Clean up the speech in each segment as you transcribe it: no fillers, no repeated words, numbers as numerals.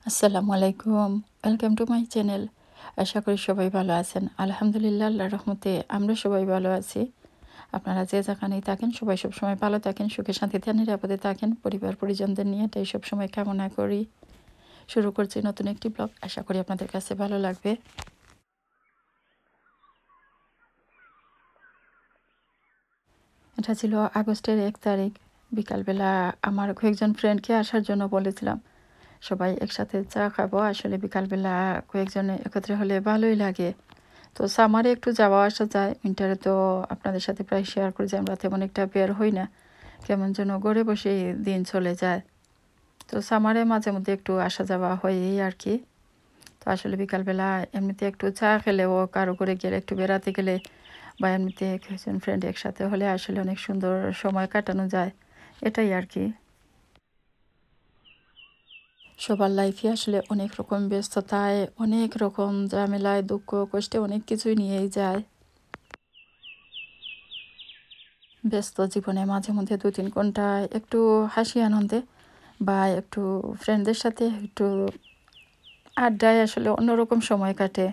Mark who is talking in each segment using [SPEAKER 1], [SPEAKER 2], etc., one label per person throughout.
[SPEAKER 1] আসসালামু আলাইকুম, welcome to my channel. আশা করি সবাই ভালো আছেন। আলহামদুলিল্লাহ, আল্লাহর রহমতে আমরা সবাই ভালো আছি। আপনারা যে যেখানেই থাকেন সবাই সবসময় ভালো থাকেন, সুখে শান্তিতে নিরাপদে থাকেন, পরিবার পরিজনদের নিয়ে, এটাই সবসময় কামনা করি। শুরু করছি নতুন একটি ব্লগ, আশা করি আপনাদের কাছে ভালো লাগবে। এটা ছিল আগস্টের 1 তারিখ বিকালবেলা। আমার কয়েকজন ফ্রেন্ডকে আসার জন্য বলেছিলাম, সবাই একসাথে চা খাবো। আসলে বিকালবেলা কয়েকজন একত্রে হলে ভালোই লাগে। তো সামারে একটু যাওয়া আসা যায়, উইন্টারে তো আপনাদের সাথে প্রায় শেয়ার করি যে আমরা তেমন একটা বের হই না, কেমন যেন ঘরে বসেই দিন চলে যায়। তো সামারে মাঝে মধ্যে একটু আসা যাওয়া হয় এই আর কি। তো আসলে বিকালবেলা এমনিতে একটু চা খেলেও, কারো করে গেলে, একটু বেড়াতে গেলে বা এমনিতে কয়েকজন ফ্রেন্ড একসাথে হলে আসলে অনেক সুন্দর সময় কাটানো যায়, এটাই আর কি। সবার লাইফে আসলে অনেক রকম ব্যস্ততায়, অনেক রকম ঝামেলায়, দুঃখ কষ্টে অনেক কিছুই নিয়েই যায়। ব্যস্ত জীবনে মাঝে মধ্যে 2-3 ঘন্টা একটু হাসি আনন্দে বা একটু ফ্রেন্ডদের সাথে একটু আড্ডায় আসলে অন্যরকম সময় কাটে।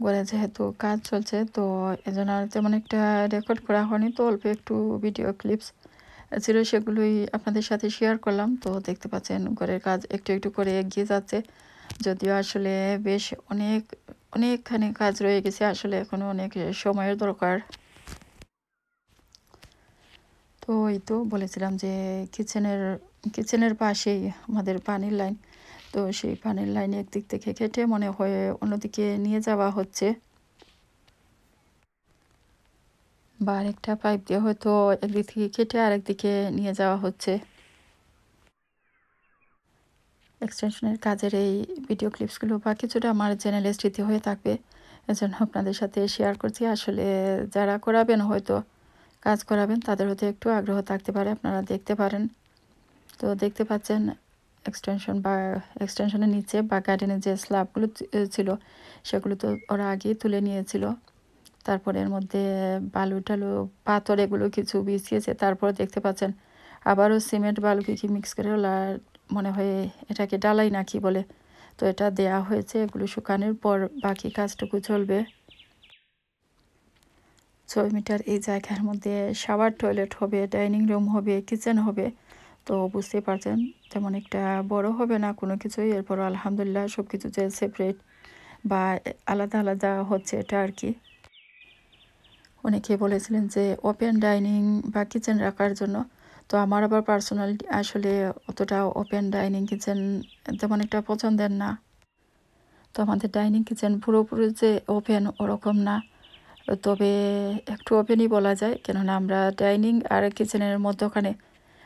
[SPEAKER 1] ঘরে যেহেতু কাজ চলছে, তো এজন্য আর তেমন একটা রেকর্ড করা হয়নি, তো অল্প একটু ভিডিও ক্লিপস ছিল, সেগুলোই আপনাদের সাথে শেয়ার করলাম। তো দেখতে পাচ্ছেন ঘরের কাজ একটু একটু করে এগিয়ে যাচ্ছে, যদিও আসলে বেশ অনেকখানি কাজ রয়ে গেছে, আসলে এখনো অনেক সময়ের দরকার। তো এই তো বলেছিলাম যে কিচেনের কিচেনের পাশেই আমাদের পানির লাইন। তো সেই পানির লাইন একদিক থেকে কেটে মনে হয় অন্যদিকে নিয়ে যাওয়া হচ্ছে, বা আরেকটা পাইপ দিয়ে হয়তো একদিক থেকে কেটে আরেকদিকে নিয়ে যাওয়া হচ্ছে। এক্সটেনশনের কাজের এই ভিডিও ক্লিপসগুলো বা কিছুটা আমার চ্যানেলে স্মৃতি হয়ে থাকবে, এজন্য আপনাদের সাথে শেয়ার করছি। আসলে যারা করাবেন, হয়তো কাজ করাবেন, তাদের হয়তো একটু আগ্রহ থাকতে পারে, আপনারা দেখতে পারেন। তো দেখতে পাচ্ছেন এক্সটেনশনের নিচে বা গার্ডেনের যে স্ল্যাবগুলো ছিল, সেগুলো তো ওরা আগেই তুলে নিয়েছিল। তারপরে এর মধ্যে বালু টালু পাথর এগুলো কিছু বিছিয়েছে। তারপর দেখতে পাচ্ছেন আবারও সিমেন্ট বালু কি মিক্স করে ওরা, মনে হয় এটাকে ডালাই না কি বলে, তো এটা দেয়া হয়েছে। এগুলো শুকানোর পর বাকি কাজটুকু চলবে। 6 মিটার এই জায়গার মধ্যে শাওয়ার, টয়লেট হবে, ডাইনিং রুম হবে, কিচেন হবে। তো বুঝতেই পারছেন তেমন একটা বড় হবে না কোনো কিছুই। এরপর আলহামদুলিল্লাহ সব কিছু যে সেপারেট বা আলাদা আলাদা হচ্ছে, এটা আর কি। অনেকে বলেছিলেন যে ওপেন ডাইনিং বা কিচেন রাখার জন্য। তো আমার আবার পার্সোনালি আসলে অতটা ওপেন ডাইনিং কিচেন তেমন একটা পছন্দের না। তো আমাদের ডাইনিং কিচেন পুরোপুরি যে ওপেন ওরকম না, তবে একটু ওপেনই বলা যায়, কেননা আমরা ডাইনিং আর কিচেনের মধ্যখানে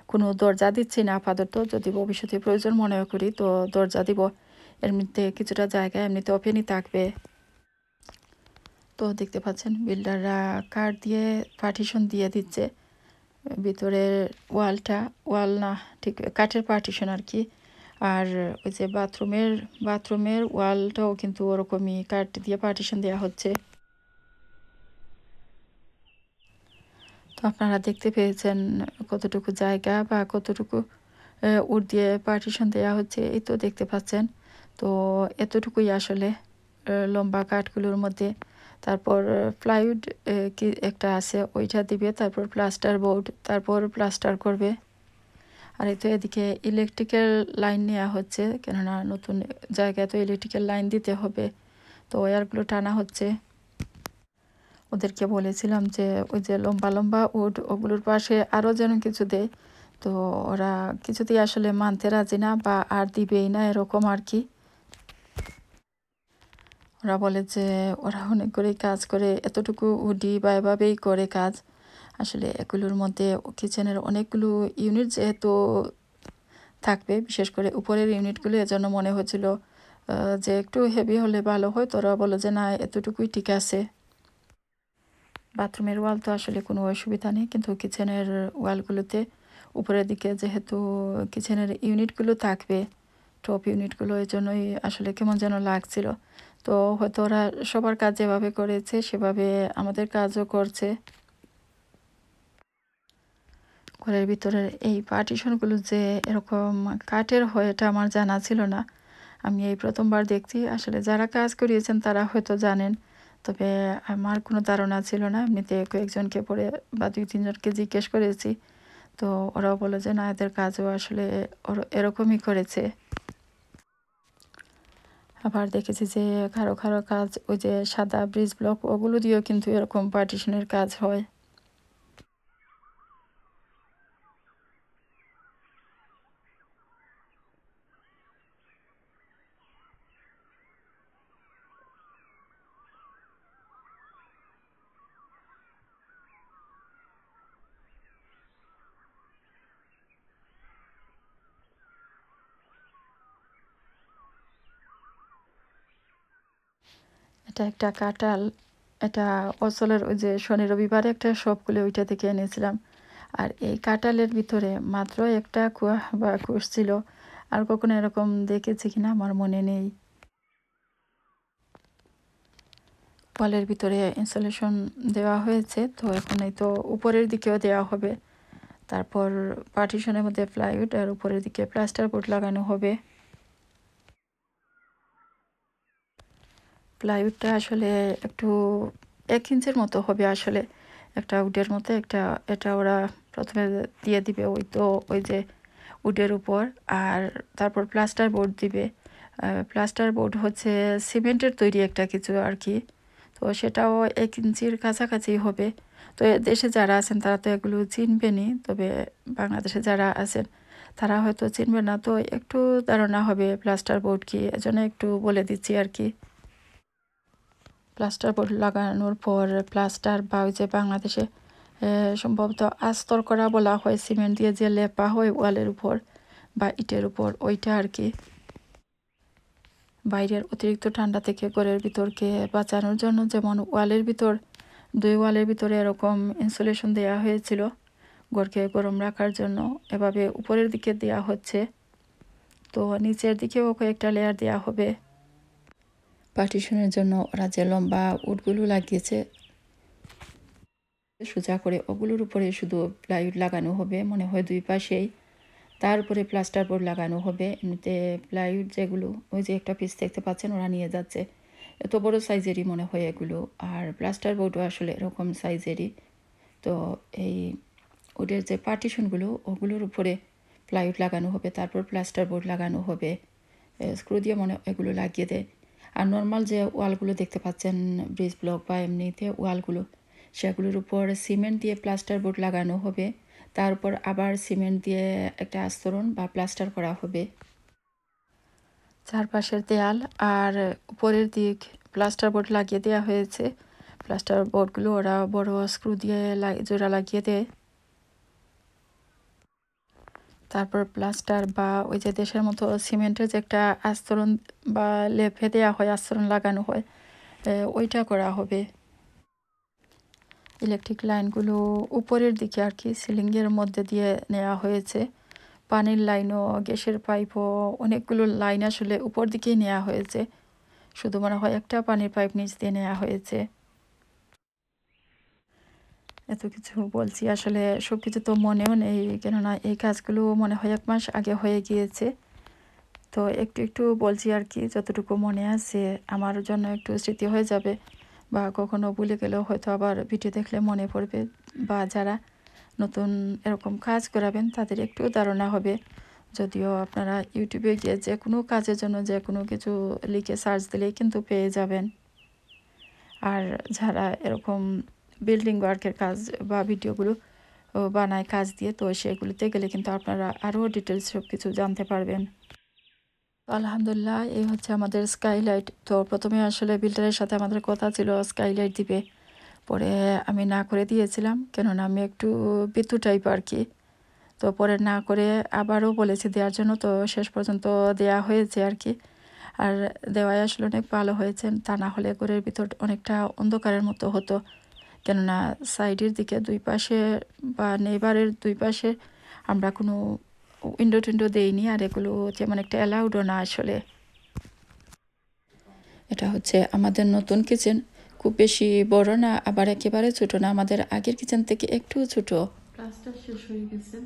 [SPEAKER 1] কোনো দরজা দিচ্ছি না আপাতত। যদি ভবিষ্যতে প্রয়োজন মনে করি তো দরজা দিব। এমনিতে কিছুটা জায়গা এমনিতে ওপেনই থাকবে। তো দেখতে পাচ্ছেন বিল্ডাররা কাঠ দিয়ে পার্টিশন দিয়ে দিচ্ছে ভিতরের ওয়াল না, ঠিক কাঠের পার্টিশন আর কি। আর ওই যে বাথরুমের ওয়ালটাও কিন্তু ওরকমই কাঠ দিয়ে পার্টিশন দেওয়া হচ্ছে। তো আপনারা দেখতে পেয়েছেন কতটুকু জায়গা বা কতটুকু উড দিয়ে পার্টিশন দেওয়া হচ্ছে, এই তো দেখতে পাচ্ছেন। তো এতটুকুই আসলে লম্বা কাঠগুলোর মধ্যে। তারপর প্লাইউড কি একটা আছে, ওইটা দিবে, তারপর প্লাস্টার বোর্ড, তারপর প্লাস্টার করবে। আর এই তো এদিকে ইলেকট্রিক্যাল লাইন নেওয়া হচ্ছে, কেননা নতুন জায়গায় তো ইলেকট্রিক্যাল লাইন দিতে হবে। তো ওয়্যারগুলো টানা হচ্ছে। ওদেরকে বলেছিলাম যে ওই যে লম্বা লম্বা উড, ওগুলোর পাশে আরও যেন কিছু দেয়। তো ওরা কিছুতেই আসলে মানতে রাজি না, বা আর দিবেই না, এরকম আর কি। ওরা বলে যে ওরা অনেক করেই কাজ করে, এতটুকু উডি বা এভাবেই করে কাজ। আসলে এগুলোর মধ্যে কিচেনের অনেকগুলো ইউনিট যেহেতু থাকবে, বিশেষ করে উপরের ইউনিটগুলো, এজন্য মনে হয়েছিল যে একটু হেভি হলে ভালো হয়। তো ওরা বলে যে না, এতটুকুই ঠিক আছে। বাথরুমের ওয়াল তো আসলে কোনো অসুবিধা নেই, কিন্তু কিচেনের ওয়ালগুলোতে উপরের দিকে যেহেতু কিচেনের ইউনিটগুলো থাকবে, টপ ইউনিটগুলো, এই জন্যই আসলে কেমন যেন লাগছিল। তো হয়তো ওরা সবার কাজ যেভাবে করেছে সেভাবে আমাদের কাজও করছে। ঘরের ভিতরের এই পার্টিশনগুলো যে এরকম কাঠের হয় এটা আমার জানা ছিল না। আমি এই প্রথমবার দেখছি। আসলে যারা কাজ করিয়েছেন তারা হয়তো জানেন, তবে আমার কোনো ধারণা ছিল না। এমনিতে কয়েকজনকে পরে বা 2-3 জনকে জিজ্ঞেস করেছি, তো ওরাও বলে যে না, এদের কাজও আসলে এরকমই করেছে। আবার দেখেছি যে কারো কারো কাজ ওই যে সাদা ব্রিজ ব্লক, ওগুলো দিয়েও কিন্তু এরকম পার্টিশনের কাজ হয়। এটা একটা কাঁঠাল, এটা অচলের ওই যে শনি রবিবারে একটা সবগুলো ওইটা থেকে এনেছিলাম। আর এই কাঁঠালের ভিতরে মাত্র একটা কুয়া বা কুশ ছিল। আর কখনো এরকম দেখেছি কিনা আমার মনে নেই। ওয়ালের ভিতরে ইনসুলেশন দেওয়া হয়েছে, তো এখন এই তো উপরের দিকেও দেওয়া হবে। তারপর পার্টিশনের মধ্যে প্লাইউড আর উপরের দিকে প্লাস্টার বোর্ড লাগানো হবে। প্লাইউডটা আসলে একটু 1 ইঞ্চির মতো হবে আসলে, একটা উডের মতো একটা, এটা ওরা প্রথমে দিয়ে দিবে ওই তো ওই যে উডের উপর, আর তারপর প্লাস্টার বোর্ড দিবে। প্লাস্টার বোর্ড হচ্ছে সিমেন্টের তৈরি একটা কিছু আর কি, তো সেটাও 1 ইঞ্চির কাছাকাছি হবে। তো দেশে যারা আছেন তারা তো এগুলো চিনবেনই, তবে বাংলাদেশে যারা আছেন তারা হয়তো চিনবে না, তো একটু ধারণা হবে প্লাস্টার বোর্ড কি, এজন্য একটু বলে দিচ্ছি আর কি। প্লাস্টার বোর্ড লাগানোর পর প্লাস্টার বা ওই যে বাংলাদেশে সম্ভবত আস্তর করা বলা হয়, সিমেন্ট দিয়ে যে লেপা হয় ওয়ালের উপর বা ইটের উপর, ওইটা আর কি। বাইরের অতিরিক্ত ঠান্ডা থেকে ঘরের ভিতরকে বাঁচানোর জন্য যেমন ওয়ালের ভিতর 2 ওয়ালের ভিতরে এরকম ইনসুলেশন দেওয়া হয়েছিল ঘরকে গরম রাখার জন্য, এভাবে উপরের দিকে দেওয়া হচ্ছে। তো নিচের দিকেও কয়েকটা লেয়ার দেওয়া হবে। পার্টিশনের জন্য ওরা যে লম্বা উডগুলো লাগিয়েছে সোজা করে, ওগুলোর উপরে শুধু প্লাইউড লাগানো হবে মনে হয় 2 পাশেই। তার উপরে প্লাস্টার বোর্ড লাগানো হবে। এমনিতে প্লাইউড যেগুলো ওই যে একটা পিস দেখতে পাচ্ছেন ওরা নিয়ে যাচ্ছে, এত বড় সাইজেরই মনে হয় এগুলো। আর প্লাস্টার বোর্ডও আসলে এরকম সাইজেরই। তো এই উডের যে পার্টিশনগুলো ওগুলোর উপরে প্লাইউড লাগানো হবে, তারপর প্লাস্টার বোর্ড লাগানো হবে। স্ক্রু দিয়ে মনে এগুলো লাগিয়ে দেয়। আর নর্মাল যে ওয়ালগুলো দেখতে পাচ্ছেন ব্রিজ ব্লক বা এমনিতে ওয়ালগুলো, সেগুলোর উপর সিমেন্ট দিয়ে প্লাস্টার বোর্ড লাগানো হবে, তারপর আবার সিমেন্ট দিয়ে একটা আস্তরণ বা প্লাস্টার করা হবে। চারপাশের দেয়াল আর উপরের দিক প্লাস্টার বোর্ড লাগিয়ে দেওয়া হয়েছে। প্লাস্টার বোর্ডগুলো ওরা বড় স্ক্রু দিয়ে জোড়া লাগিয়ে দেয়। তারপর প্লাস্টার বা ওই যে দেশের মতো সিমেন্টের যে একটা আস্তরণ বা লেপে দেওয়া হয়, আস্তরণ লাগানো হয়, ওইটা করা হবে। ইলেকট্রিক লাইনগুলো উপরের দিকে আর কি সিলিংয়ের মধ্যে দিয়ে নেওয়া হয়েছে। পানির লাইনও গ্যাসের পাইপও অনেকগুলো লাইন আসলে উপর দিকেই নেওয়া হয়েছে, শুধু মনে হয় একটা পানির পাইপ নিচ দিয়ে নেওয়া হয়েছে। এত কিছু বলছি আসলে সব কিছু তো মনেও নেই, কেননা এই কাজগুলো মনে হয় 1 মাস আগে হয়ে গিয়েছে। তো একটু একটু বলছি আর কি, যতটুকু মনে আছে আমার জন্য একটু স্মৃতি হয়ে যাবে, বা কখনো ভুলে গেলেও হয়তো আবার ভিডিও দেখলে মনে পড়বে, বা যারা নতুন এরকম কাজ করাবেন তাদের একটু ধারণা হবে। যদিও আপনারা ইউটিউবে গিয়ে যে কোনো কাজের জন্য যে কোনো কিছু লিখে সার্চ দিলেই কিন্তু পেয়ে যাবেন। আর যারা এরকম বিল্ডিং ওয়ার্কের কাজ বা ভিডিওগুলো বানায় কাজ দিয়ে, তো সেগুলিতে গেলে কিন্তু আপনারা আরও ডিটেলস সব কিছু জানতে পারবেন। আলহামদুলিল্লাহ, এই হচ্ছে আমাদের স্কাইলাইট। তো প্রথমে আসলে বিল্ডারের সাথে আমাদের কথা ছিল স্কাইলাইট দিবে, পরে আমি না করে দিয়েছিলাম, কেননা আমি একটু বিদ্যুৎ টাইপ আর কি। তো পরে না করে আবারও বলেছি দেওয়ার জন্য, তো শেষ পর্যন্ত দেয়া হয়েছে আর কি। আর দেওয়ায় আসলে অনেক ভালো হয়েছে, তা না হলে ঘরের ভিতর অনেকটা অন্ধকারের মতো হতো, কেননা সাইডের দিকে 2 পাশে বা নেইবারের 2 পাশে আমরা কোনো উইন্ডো টিন্ডো দেইনি, আর এগুলো যেমন একটা অ্যালাউডও না আসলে। এটা হচ্ছে আমাদের নতুন কিচেন, খুব বেশি বড় না আবার একেবারে ছোট না, আমাদের আগের কিচেন থেকে একটু ছোট। কাজটা শেষ হয়ে গেছে,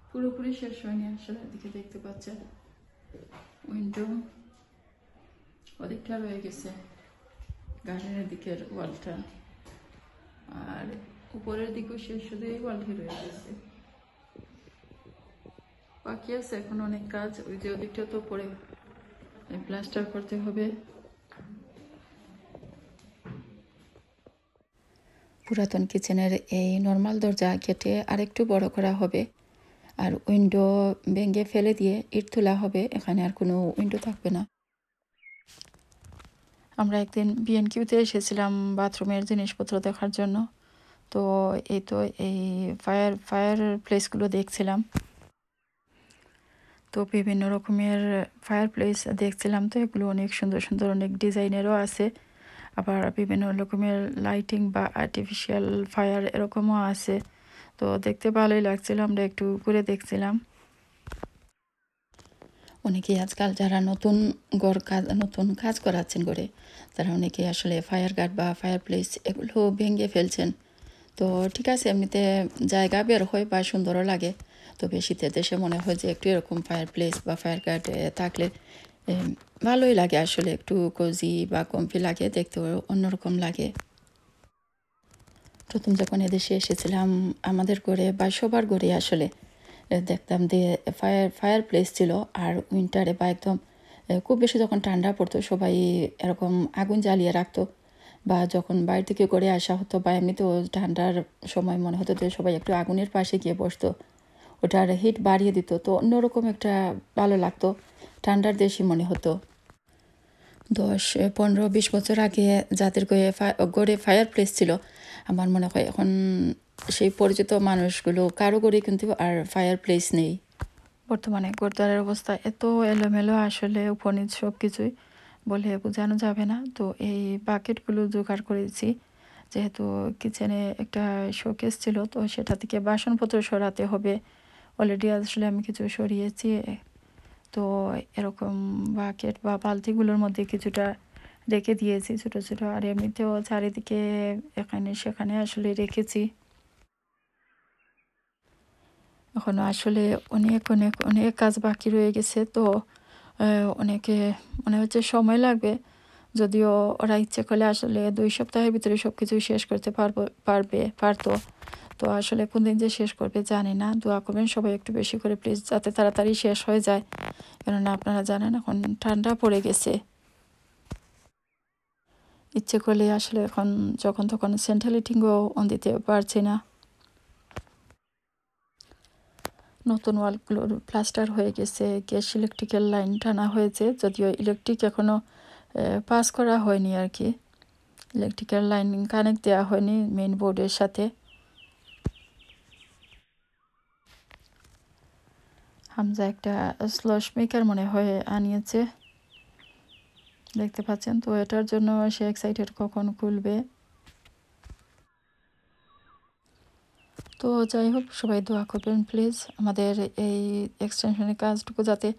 [SPEAKER 1] পুরোপুরি শেষ হয়নি আসলে। এদিকে দেখতে পাচ্ছেন উইন্ডো অনেকটা রয়ে গেছে, গার্ডেনের দিকের ওয়ালটা, আর উপরের দিকেও শেষ, শুধু এই ওয়ালটি রয়ে গেছে। বাকি আছে এখন অনেক কাজ, ওই যে ওদিকটা তো পরে প্লাস্টার করতে হবে। পুরাতন কিচেনের এই নর্মাল দরজা কেটে আরেকটু বড় করা হবে, আর উইন্ডো ভেঙে ফেলে দিয়ে ইট তোলা হবে, এখানে আর কোনো উইন্ডো থাকবে না। আমরা একদিন বিএনকিউতে এসেছিলাম বাথরুমের জিনিসপত্র দেখার জন্য, তো এই ফায়ার প্লেসগুলো দেখছিলাম, তো বিভিন্ন রকমের ফায়ার প্লেস দেখছিলাম। তো এগুলো অনেক সুন্দর সুন্দর, অনেক ডিজাইনেরও আছে, আবার বিভিন্ন রকমের লাইটিং বা আর্টিফিশিয়াল ফায়ার এরকমও আছে। তো দেখতে ভালোই লাগছিল, আমরা একটু ঘুরে দেখছিলাম। অনেকেই আজকাল যারা নতুন কাজ করাচ্ছেন করে, তারা অনেকেই আসলে ফায়ার গার্ড বা ফায়ার প্লেস এগুলো ভেঙে ফেলছেন। তো ঠিক আছে, এমনিতে জায়গা বের হয় বা সুন্দরও লাগে, তবে শীতের দেশে মনে হয় যে একটু এরকম ফায়ার প্লেস বা ফায়ার গার্ড থাকলে ভালোই লাগে, আসলে একটু কোজি বা কমফি লাগে, দেখতেও অন্যরকম লাগে। প্রথম যখন এদেশে এসেছিলাম, আমাদের ঘরে বা সবার ঘরে আসলে দেখতাম যে ফায়ার প্লেস ছিল, আর উইন্টারে বা একদম খুব বেশি যখন ঠান্ডা পড়তো সবাই এরকম আগুন জ্বালিয়ে রাখতো, বা যখন বাইরে থেকে করে আসা হতো বা এমনিতেও ঠান্ডার সময় মনে হতো যে সবাই একটু আগুনের পাশে গিয়ে বসতো, ওটার হিট বাড়িয়ে দিত, তো অন্যরকম একটা ভালো লাগতো, ঠান্ডার দেশই মনে হতো। 10, 15, 20 বছর আগে যাদের গড়ে ফায়ার প্লেস ছিল, আমার মনে হয় এখন সেই পরিচিত মানুষগুলো কারো গড়ে কিন্তু আর ফায়ার প্লেস নেই। বর্তমানে ঘরদ্বারের অবস্থা এত এলোমেলো, আসলে উপনিত সব কিছুই বলে বোঝানো যাবে না। তো এই বাকেটগুলো জোগাড় করেছি, যেহেতু কিচেনে একটা শোকেস ছিল, তো সেটা থেকে বাসনপত্র সরাতে হবে। অলরেডি আসলে আমি কিছু সরিয়েছি, তো এরকম বাকেট বা বালতিগুলোর মধ্যে কিছুটা রেখে দিয়েছি ছোট ছোট, আর এমনিতেও চারিদিকে এখানে সেখানে আসলে রেখেছি। এখনো আসলে অনেক অনেক অনেক কাজ বাকি রয়ে গেছে, তো অনেকে মনে হচ্ছে সময় লাগবে, যদিও ওরা ইচ্ছে করলে আসলে 2 সপ্তাহের ভিতরে সব কিছু শেষ করতে পারতো। তো আসলে কোন দিন যে শেষ করবে জানি না। দোয়া করবেন সবাই একটু বেশি করে প্লিজ, যাতে তাড়াতাড়ি শেষ হয়ে যায়, কেননা আপনারা জানেন এখন ঠান্ডা পড়ে গেছে। ইচ্ছে করলে আসলে এখন যখন তখন সেন্ট্রাল হিটিংও অন দিতে পারছি না। নতুন ওয়ালগুলোর প্লাস্টার হয়ে গেছে, গ্যাস ইলেকট্রিক্যাল লাইন টানা হয়েছে, যদিও ইলেকট্রিক এখনও পাস করা হয়নি আর কি, ইলেকট্রিক্যাল লাইন কানেক্ট দেওয়া হয়নি মেইন বোর্ডের সাথে। হামজা একটা স্লশ মেকার মনে হয় আনিয়েছে, দেখতে পাচ্ছেন, তো এটার জন্য সে এক্সাইটেড কখন খুলবে। তো যাই হোক, সবাই দোয়া করবেন প্লিজ, আমাদের এই এক্সটেনশনের কাজটুকু যাতে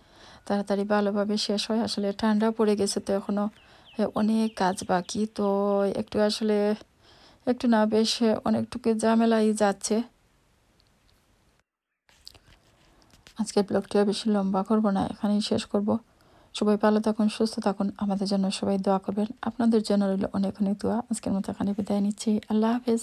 [SPEAKER 1] তাড়াতাড়ি ভালোভাবে শেষ হয়। আসলে ঠান্ডা পড়ে গেছে, তো এখনও অনেক কাজ বাকি, তো একটু আসলে একটু না বেশ অনেকটুকু ঝামেলাই যাচ্ছে। আজকের ব্লগটিও বেশি লম্বা করব না, এখানেই শেষ করব। সবাই ভালো থাকুন, সুস্থ থাকুন, আমাদের জন্য সবাই দোয়া করবেন। আপনাদের জন্য রইল অনেক অনেক দোয়া। আজকের মতো এখানে বিদায় নিচ্ছি, আল্লাহ হাফেজ।